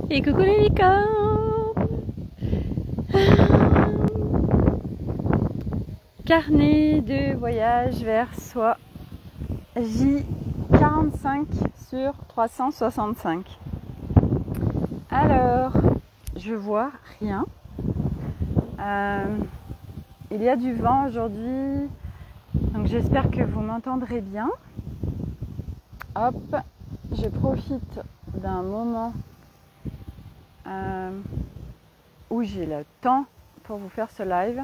Et coucou les licornes. Carnet de voyage vers soi. J45 sur 365. Alors, je vois rien. Il y a du vent aujourd'hui. Donc j'espère que vous m'entendrez bien. Hop, je profite d'un moment où j'ai le temps pour vous faire ce live.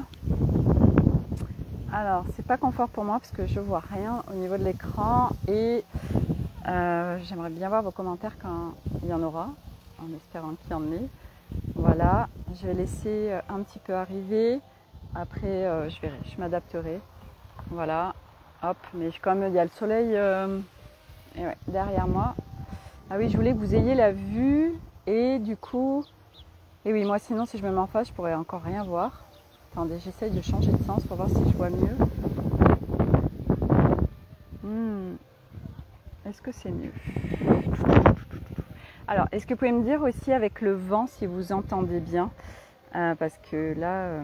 Alors, c'est pas confort pour moi parce que je vois rien au niveau de l'écran et j'aimerais bien voir vos commentaires quand il y en aura, en espérant qu'il y en ait. Voilà, je vais laisser un petit peu arriver. Après, je verrai, je m'adapterai. Voilà, hop, mais comme il y a le soleil et ouais, derrière moi. Ah oui, je voulais que vous ayez la vue et du coup, et oui, moi sinon si je me mets en face, je pourrais encore rien voir. Attendez, j'essaye de changer de sens pour voir si je vois mieux. Est-ce que c'est mieux? Alors, est-ce que vous pouvez me dire aussi avec le vent si vous entendez bien parce que là,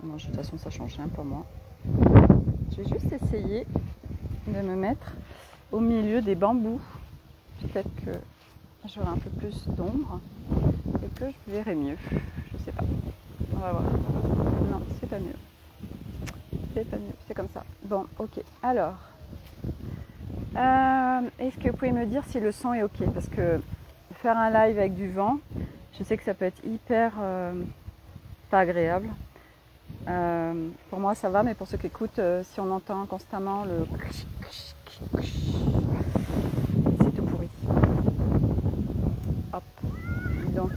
bon, de toute façon ça change rien pour moi. Je vais juste essayer de me mettre au milieu des bambous. Peut-être que j'aurai un peu plus d'ombre et que je verrai mieux. Je sais pas. On va voir. Non, c'est pas mieux. C'est pas mieux. C'est comme ça. Bon, ok. Alors, est-ce que vous pouvez me dire si le son est ok? Parce que faire un live avec du vent, je sais que ça peut être hyper pas agréable. Pour moi, ça va, mais pour ceux qui écoutent, si on entend constamment le c'est tout pourri. Hop. Donc,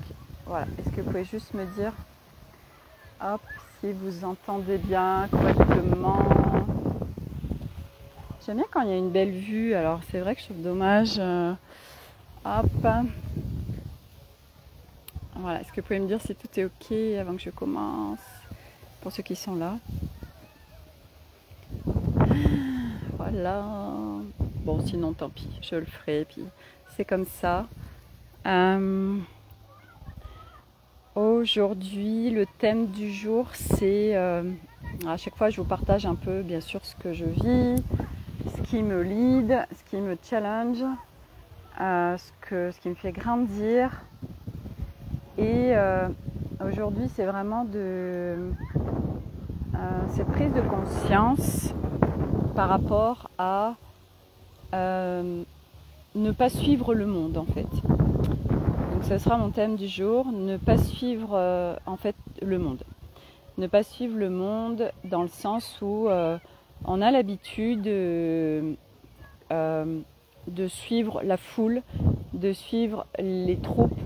voilà. Est-ce que vous pouvez juste me dire, hop, si vous entendez bien correctement? J'aime bien quand il y a une belle vue. Alors, c'est vrai que je trouve dommage. Hop. Voilà. Est-ce que vous pouvez me dire si tout est ok avant que je commence? Pour ceux qui sont là. Voilà. Bon, sinon, tant pis. Je le ferai. Puis, c'est comme ça. Aujourd'hui, le thème du jour, c'est à chaque fois je vous partage un peu bien sûr ce que je vis, ce qui me lead, ce qui me challenge, ce qui me fait grandir. Et aujourd'hui, c'est vraiment cette prise de conscience par rapport à ne pas suivre le monde en fait. Donc ce sera mon thème du jour, ne pas suivre en fait le monde. Ne pas suivre le monde dans le sens où on a l'habitude de suivre la foule, de suivre les troupes.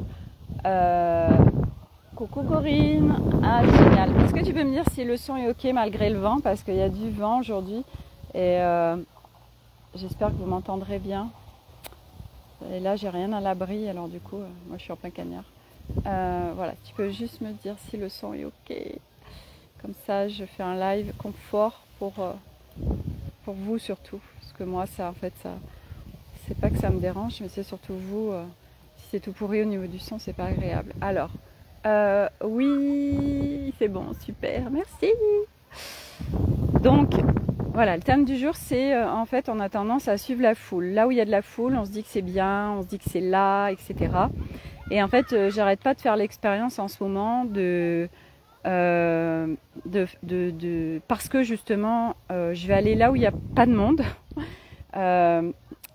Coucou Corinne, ah génial. Est-ce que tu peux me dire si le son est ok malgré le vent? Parce qu'il y a du vent aujourd'hui et j'espère que vous m'entendrez bien. Et là, j'ai rien à l'abri, alors du coup, moi je suis en plein cagnard. Voilà, tu peux juste me dire si le son est ok. Comme ça, je fais un live confort pour vous surtout. Parce que moi, ça, en fait, ça, c'est pas que ça me dérange, mais c'est surtout vous. Si c'est tout pourri au niveau du son, c'est pas agréable. Alors, oui, c'est bon, super, merci. Donc, voilà, le thème du jour, c'est en fait, on a tendance à suivre la foule. Là où il y a de la foule, on se dit que c'est bien, on se dit que c'est là, etc. Et en fait, j'arrête pas de faire l'expérience en ce moment parce que justement, je vais aller là où il n'y a pas de monde.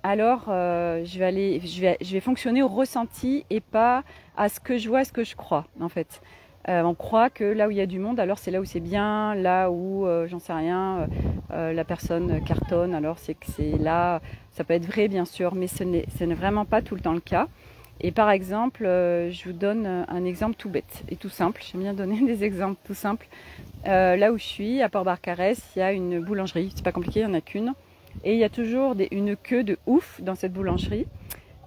Alors, je vais fonctionner au ressenti et pas à ce que je vois, à ce que je crois, en fait. On croit que là où il y a du monde, alors c'est là où c'est bien, là où, j'en sais rien, la personne cartonne, alors c'est que c'est là. Ça peut être vrai, bien sûr, mais ce n'est vraiment pas tout le temps le cas. Et par exemple, je vous donne un exemple tout bête et tout simple. J'aime bien donner des exemples tout simples. Là où je suis, à Port-Barcarès, il y a une boulangerie. C'est pas compliqué, il n'y en a qu'une. Et il y a toujours une queue de ouf dans cette boulangerie.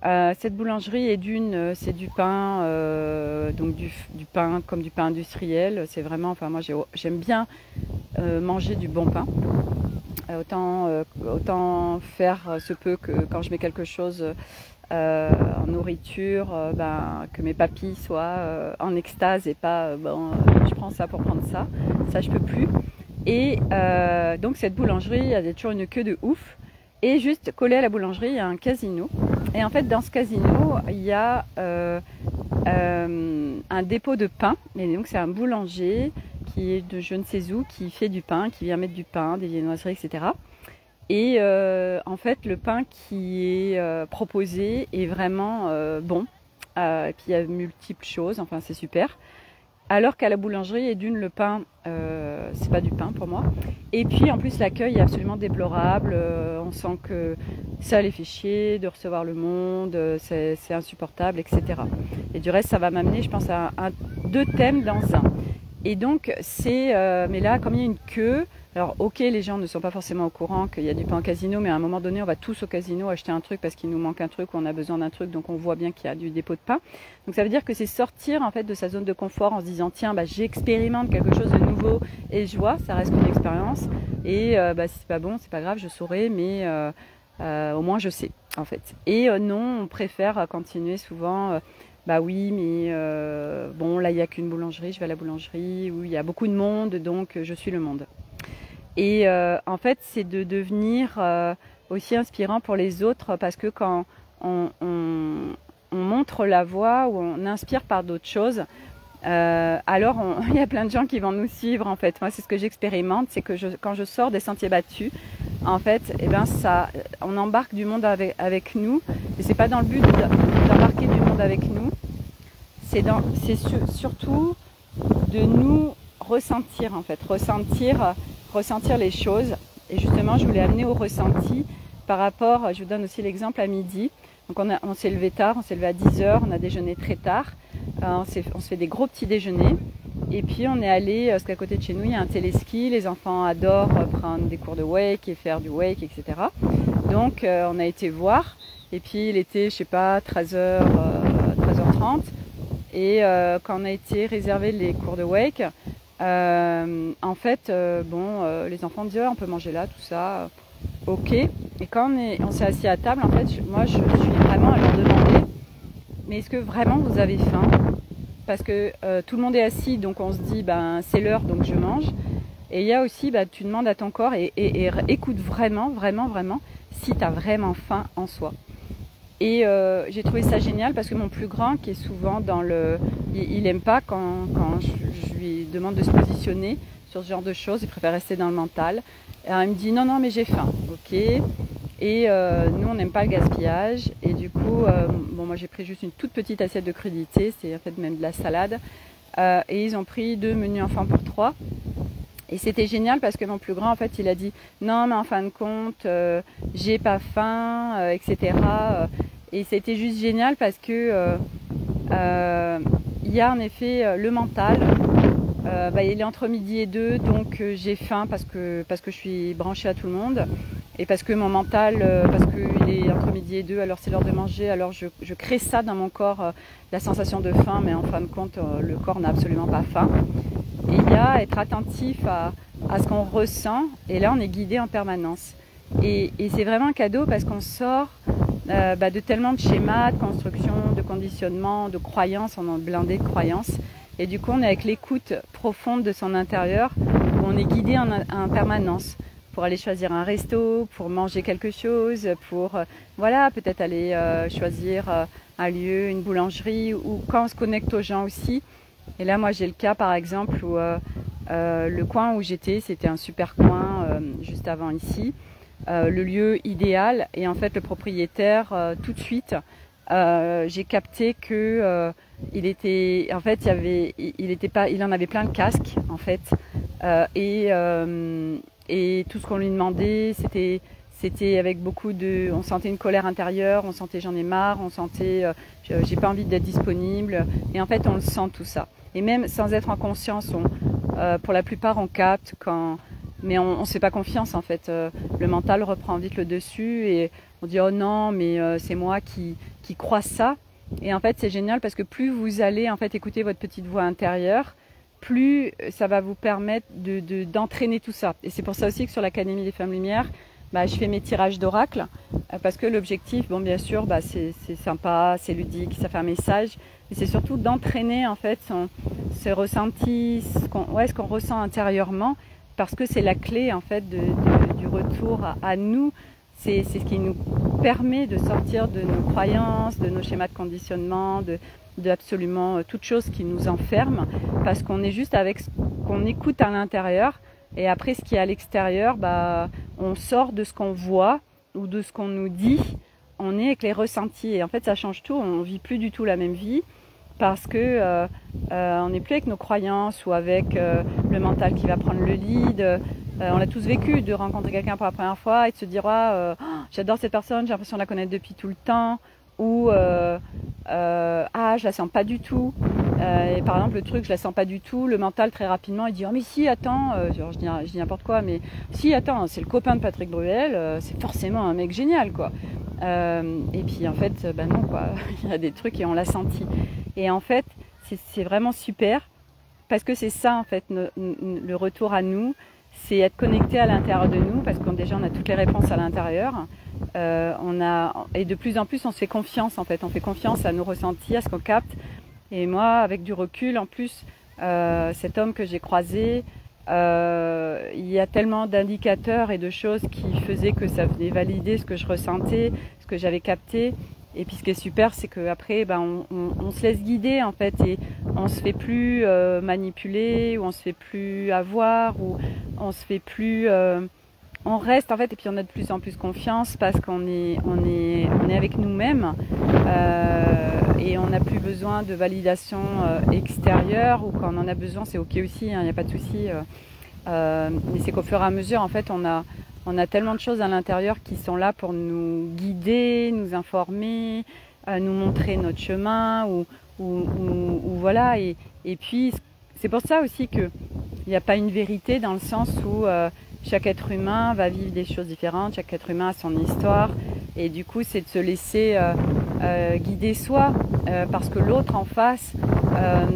Cette boulangerie est c'est du pain, donc du pain comme du pain industriel. C'est vraiment, enfin moi j'aime bien manger du bon pain. Autant faire se peut que quand je mets quelque chose en nourriture, que mes papilles soient en extase et pas je prends ça pour prendre ça. Ça, je peux plus. Et donc cette boulangerie, il y a toujours une queue de ouf. Et juste collé à la boulangerie, il y a un casino. Et en fait, dans ce casino, il y a un dépôt de pain. Et donc c'est un boulanger qui est de je ne sais où, qui fait du pain, qui vient mettre du pain, des viennoiseries, etc. Et en fait, le pain qui est proposé est vraiment bon. Et puis il y a multiples choses, enfin c'est super. Alors qu'à la boulangerie, et d'une, le pain, c'est pas du pain pour moi. Et puis en plus, l'accueil est absolument déplorable. On sent que ça les fait chier de recevoir le monde, c'est insupportable, etc. Et du reste, ça va m'amener, je pense, à deux thèmes dans un. Et donc, mais là, comme il y a une queue, alors ok, les gens ne sont pas forcément au courant qu'il y a du pain au casino, mais à un moment donné, on va tous au casino acheter un truc parce qu'il nous manque un truc ou on a besoin d'un truc, donc on voit bien qu'il y a du dépôt de pain. Donc ça veut dire que c'est sortir en fait de sa zone de confort en se disant tiens, j'expérimente quelque chose de nouveau et je vois, ça reste une expérience. Et si c'est pas bon, c'est pas grave, je saurai, mais au moins je sais en fait. Et non, on préfère continuer souvent. Oui, mais bon, là il n'y a qu'une boulangerie, je vais à la boulangerie où il y a beaucoup de monde, donc je suis le monde. Et en fait, c'est de devenir aussi inspirant pour les autres parce que quand on montre la voie ou on inspire par d'autres choses, alors il y a plein de gens qui vont nous suivre en fait. Moi, c'est ce que j'expérimente, c'est que quand je sors des sentiers battus, en fait, on embarque du monde avec nous. Et c'est pas dans le but d'embarquer du monde avec nous, c'est surtout de nous ressentir en fait, ressentir les choses. Et justement, je voulais amener au ressenti par rapport, je vous donne aussi l'exemple à midi. Donc on s'est levé tard, on s'est levé à 10h, on a déjeuné très tard, on se fait des gros petits déjeuners. Et puis on est allé, parce qu'à côté de chez nous, il y a un téléski, les enfants adorent prendre des cours de wake et faire du wake, etc. Donc on a été voir, et puis il était, je sais pas, 13h30. Et quand on a été réserver les cours de wake, en fait, les enfants disaient on peut manger là, tout ça, ok. Et quand on s'est assis à table, en fait, moi je suis vraiment à leur demander, mais est-ce que vraiment vous avez faim? Parce que tout le monde est assis, donc on se dit c'est l'heure, donc je mange. Et il y a aussi, tu demandes à ton corps et écoute vraiment, vraiment, vraiment si tu as vraiment faim en soi. Et j'ai trouvé ça génial parce que mon plus grand, qui est souvent il aime pas quand je lui demande de se positionner sur ce genre de choses, il préfère rester dans le mental. Alors il me dit non, mais j'ai faim, ok. Et nous, on n'aime pas le gaspillage. Et du coup, moi j'ai pris juste une toute petite assiette de crudités, c'est en fait même de la salade. Et ils ont pris 2 menus enfants pour 3. Et c'était génial parce que mon plus grand, en fait, il a dit non, mais en fin de compte, j'ai pas faim, etc. Et c'était juste génial parce que il y a en effet le mental. Il est entre midi et 2, donc j'ai faim parce que je suis branchée à tout le monde. Et parce que mon mental, parce qu'il est entre midi et 2, alors c'est l'heure de manger, alors je crée ça dans mon corps, la sensation de faim, mais en fin de compte, le corps n'a absolument pas faim. Et il y a être attentif à ce qu'on ressent, et là on est guidé en permanence. Et c'est vraiment un cadeau parce qu'on sort de tellement de schémas, de construction, de conditionnement, de croyances, on est blindé de croyances. Et du coup on est avec l'écoute profonde de son intérieur, où on est guidé en permanence. Pour aller choisir un resto, pour manger quelque chose, pour peut-être aller choisir un lieu, une boulangerie, ou quand on se connecte aux gens aussi. Et là, moi, j'ai le cas, par exemple, où le coin où j'étais, c'était un super coin juste avant ici, le lieu idéal. Et en fait, le propriétaire, tout de suite, j'ai capté que il en avait plein le casque, en fait, et tout ce qu'on lui demandait, c'était avec beaucoup on sentait une colère intérieure, on sentait j'en ai marre, on sentait j'ai pas envie d'être disponible. Et en fait, on le sent tout ça. Et même sans être en conscience, pour la plupart, on capte mais on ne se fait pas confiance en fait. Le mental reprend vite le dessus et on dit oh non, mais c'est moi qui crois ça. Et en fait, c'est génial parce que plus vous allez en fait écouter votre petite voix intérieure, plus ça va vous permettre d'entraîner tout ça. Et c'est pour ça aussi que sur l'Académie des Femmes Lumière, je fais mes tirages d'oracle parce que l'objectif, bon bien sûr, c'est sympa, c'est ludique, ça fait un message, mais c'est surtout d'entraîner en fait ce ressenti, ce qu'on ressent intérieurement, parce que c'est la clé en fait du retour à nous. C'est ce qui nous permet de sortir de nos croyances, de nos schémas de conditionnement, de absolument toute chose qui nous enferme, parce qu'on est juste avec ce qu'on écoute à l'intérieur, et après ce qui est à l'extérieur, on sort de ce qu'on voit ou de ce qu'on nous dit, on est avec les ressentis, et en fait ça change tout, on vit plus du tout la même vie, parce que on n'est plus avec nos croyances ou avec le mental qui va prendre le lead. On l'a tous vécu, de rencontrer quelqu'un pour la première fois et de se dire j'adore cette personne, j'ai l'impression de la connaître depuis tout le temps, ou je la sens pas du tout. Et par exemple le truc je la sens pas du tout, le mental très rapidement il dit mais si attends, je dis n'importe quoi, mais si attends, c'est le copain de Patrick Bruel, c'est forcément un mec génial quoi. Et puis en fait non quoi, il y a des trucs et on l'a senti. Et en fait c'est vraiment super, parce que c'est ça en fait le retour à nous, c'est être connecté à l'intérieur de nous, parce qu'on déjà on a toutes les réponses à l'intérieur. Et de plus en plus on se fait confiance en fait, on fait confiance à nos ressentis, à ce qu'on capte. Et moi avec du recul en plus, cet homme que j'ai croisé, il y a tellement d'indicateurs et de choses qui faisaient que ça venait valider ce que je ressentais, ce que j'avais capté. Et puis ce qui est super, c'est qu'après on se laisse guider en fait, et on se fait plus manipuler, ou on se fait plus avoir, ou on se fait plus on reste en fait, et puis on a de plus en plus confiance, parce qu'on est avec nous-mêmes, et on n'a plus besoin de validation extérieure, ou quand on en a besoin c'est ok aussi, il n'y a pas de souci, mais c'est qu'au fur et à mesure en fait on a tellement de choses à l'intérieur qui sont là pour nous guider, nous informer, nous montrer notre chemin, ou voilà, et puis c'est pour ça aussi qu'il n'y a pas une vérité, dans le sens où chaque être humain va vivre des choses différentes, chaque être humain a son histoire, et du coup c'est de se laisser guider soi, parce que l'autre en face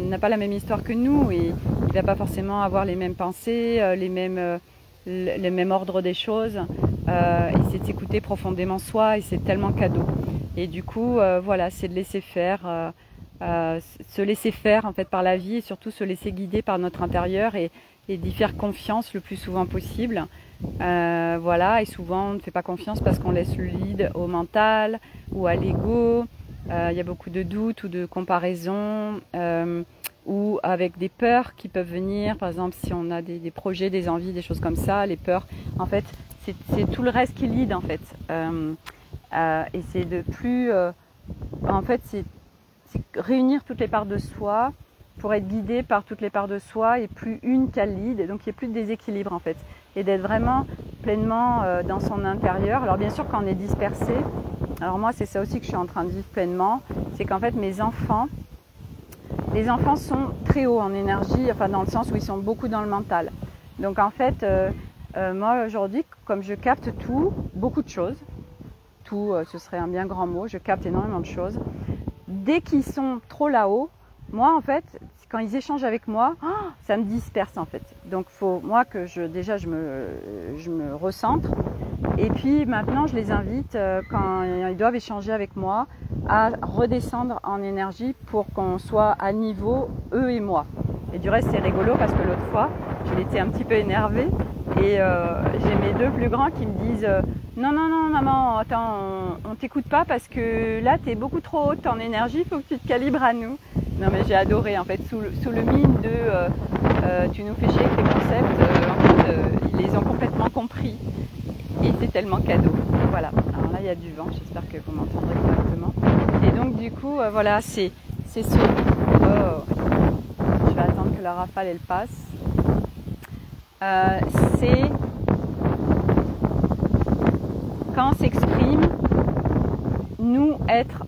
n'a pas la même histoire que nous, et il va pas forcément avoir les mêmes pensées, le même ordre des choses, et c'est de s'écouter profondément soi, et c'est tellement cadeau. Et du coup voilà, c'est de laisser faire, se laisser faire en fait par la vie, et surtout se laisser guider par notre intérieur, et d'y faire confiance le plus souvent possible. Voilà, et souvent on ne fait pas confiance parce qu'on laisse le lead au mental ou à l'ego. Il y a beaucoup de doutes ou de comparaisons, ou avec des peurs qui peuvent venir. Par exemple, si on a des projets, des envies, des choses comme ça, les peurs, en fait, c'est tout le reste qui lead en fait. Et c'est de plus... en fait, c'est réunir toutes les parts de soi pour être guidé par toutes les parts de soi, et plus une qu'à lead, et donc il n'y a plus de déséquilibre en fait, et d'être vraiment pleinement dans son intérieur. Alors bien sûr quand on est dispersé, alors moi c'est ça aussi que je suis en train de vivre pleinement, c'est qu'en fait les enfants sont très hauts en énergie, enfin dans le sens où ils sont beaucoup dans le mental. Donc en fait moi aujourd'hui, comme je capte tout, beaucoup de choses, tout ce serait un bien grand mot, je capte énormément de choses, dès qu'ils sont trop là-haut, moi en fait, quand ils échangent avec moi, ça me disperse en fait. Donc faut moi que je me recentre, et puis maintenant je les invite quand ils doivent échanger avec moi à redescendre en énergie pour qu'on soit à niveau eux et moi. Et du reste c'est rigolo parce que l'autre fois je l'étais un petit peu énervée, et j'ai mes deux plus grands qui me disent non maman, attends, on t'écoute pas parce que là t'es beaucoup trop haute en énergie, faut que tu te calibres à nous. Non mais j'ai adoré en fait, sous le mine de tu nous fais chier avec tes concepts, en fait ils les ont complètement compris, et c'est tellement cadeau. Voilà, alors là il y a du vent, j'espère que vous m'entendrez correctement. Et donc du coup voilà, c'est ce... Oh, je vais attendre que la rafale elle passe. C'est quand on s'exprime, nous être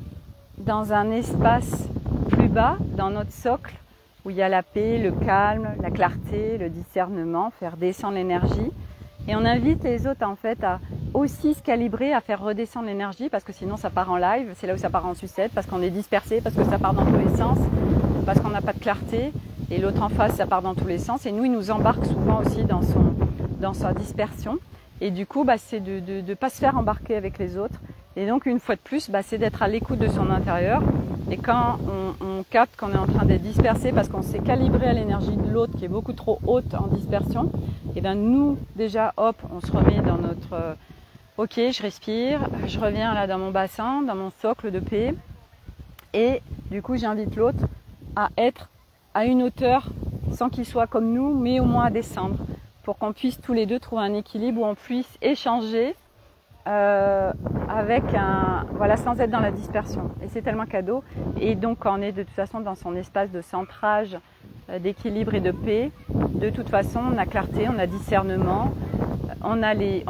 dans un espace plus bas, dans notre socle, où il y a la paix, le calme, la clarté, le discernement, faire descendre l'énergie. Et on invite les autres en fait à aussi se calibrer, à faire redescendre l'énergie, parce que sinon ça part en live, c'est là où ça part en sucette, parce qu'on est dispersé, parce que ça part dans tous les sens, parce qu'on n'a pas de clarté, et l'autre en face ça part dans tous les sens, et nous il nous embarque souvent aussi dans sa dispersion. Et du coup, c'est de ne pas se faire embarquer avec les autres. Et donc, une fois de plus, c'est d'être à l'écoute de son intérieur. Et quand on capte qu'on est en train d'être dispersé parce qu'on s'est calibré à l'énergie de l'autre qui est beaucoup trop haute en dispersion, et bien nous, déjà, hop, on se remet dans notre ok, je respire, je reviens là dans mon bassin, dans mon socle de paix. Et du coup, j'invite l'autre à être à une hauteur sans qu'il soit comme nous, mais au moins à descendre pour qu'on puisse tous les deux trouver un équilibre où on puisse échanger avec voilà, sans être dans la dispersion. Et c'est tellement cadeau. Et donc, quand on est de toute façon dans son espace de centrage, d'équilibre et de paix, de toute façon, on a clarté, on a discernement, on a les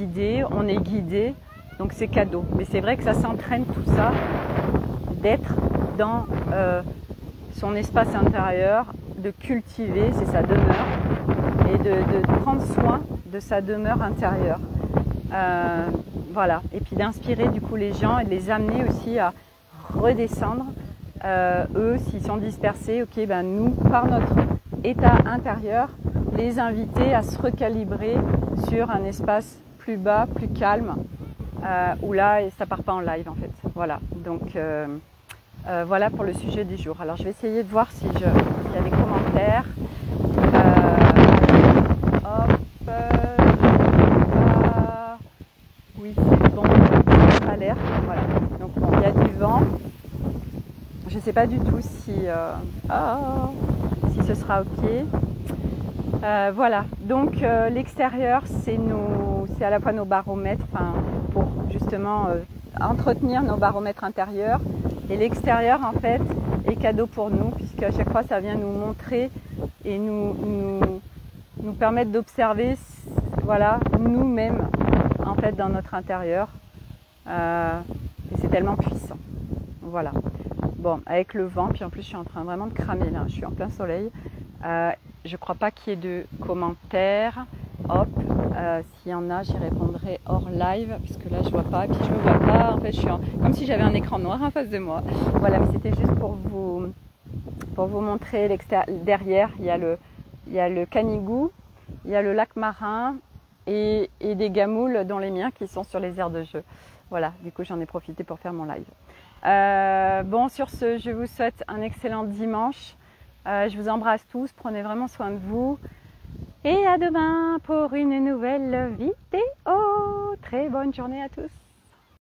idées, on est guidé. Donc, c'est cadeau. Mais c'est vrai que ça s'entraîne tout ça, d'être dans son espace intérieur, de cultiver, c'est sa demeure, et de prendre soin de sa demeure intérieure. Voilà, et puis d'inspirer du coup les gens et de les amener aussi à redescendre. Eux, s'ils sont dispersés, ok, nous, par notre état intérieur, les inviter à se recalibrer sur un espace plus bas, plus calme, où là, ça part pas en live en fait. Voilà, donc voilà pour le sujet du jour. Alors je vais essayer de voir s'il y a des commentaires. Oui, c'est bon, alerte, voilà. Donc bon, il y a du vent. Je ne sais pas du tout si ce sera ok. Voilà, donc l'extérieur, c'est à la fois nos baromètres, pour justement entretenir nos baromètres intérieurs. Et l'extérieur, en fait, est cadeau pour nous, puisque à chaque fois, ça vient nous montrer et nous permettre d'observer, voilà, nous-mêmes, en fait, dans notre intérieur. Et c'est tellement puissant. Voilà. Bon, avec le vent, puis en plus, je suis en train vraiment de cramer là. Je suis en plein soleil. Je crois pas qu'il y ait de commentaires. Hop, s'il y en a, j'y répondrai hors live, puisque là, je vois pas. Et puis, je me vois pas. En fait, je suis comme si j'avais un écran noir en face de moi. Voilà, mais c'était juste pour vous montrer l'extérieur. Derrière, il y a le Canigou, il y a le lac marin et des gamoules, dont les miens, qui sont sur les aires de jeu. Voilà, du coup, j'en ai profité pour faire mon live. Bon, sur ce, je vous souhaite un excellent dimanche. Je vous embrasse tous, prenez vraiment soin de vous. Et à demain pour une nouvelle vidéo. Très bonne journée à tous.